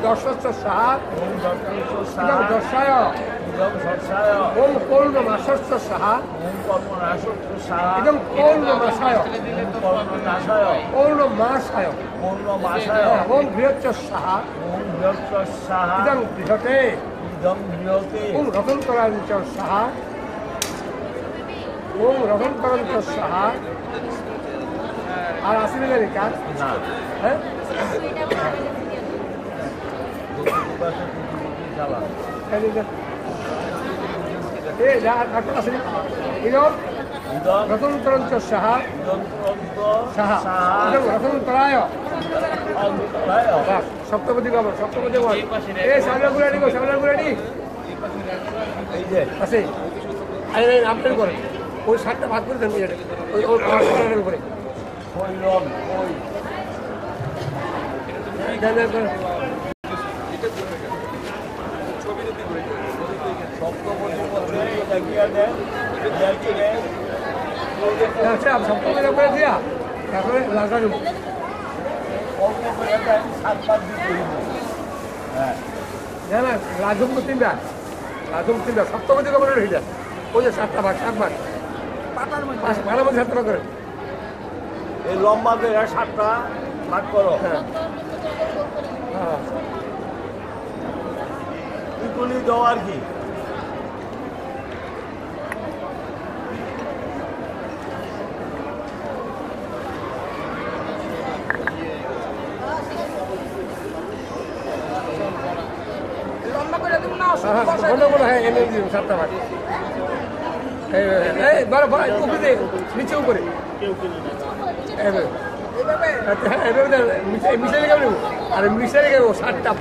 দর্শস্য সাহা ইদং দর্শায় ওম পৌর্ণমাসস্য সাহা ইদং পৌর্ণমাসায় পৌর্ণমাসায় ওম বৃহচ্চ সাহা ইদং বৃহতে ওম রথন্তরাঞ্চ সাহা ওম রথন্তরাঞ্চ সাহা। আর আসলে জানি কাজ হ্যাঁ রথন্তরাঞ্চ সাহা সাহা রথন্তরায় সপ্তপদী বাবর সপ্তপদী বল এই সামলাগুড়ানি গো সামলাগুড়ানি আছে আরে আপডেট করেন ওই 7টা ভাগ করে দেন ওই উপরে সপ্তমের উপরে দিয়া তারপরে লাগানো না রাজম তিনটা সপ্তমের দিকে বলে এটা ওই যে 7টা ভাগ 7 ভাগ ভালো মধ্যে 7টা করে এই লম্বা করে 7টা ভাগ করো। ইকুয়ালি দাও আর কি হ্যাঁ এনে দিন 7টা ভাগ নিচে উপরে মিশাই গেল আর মিশাই গেল 7টা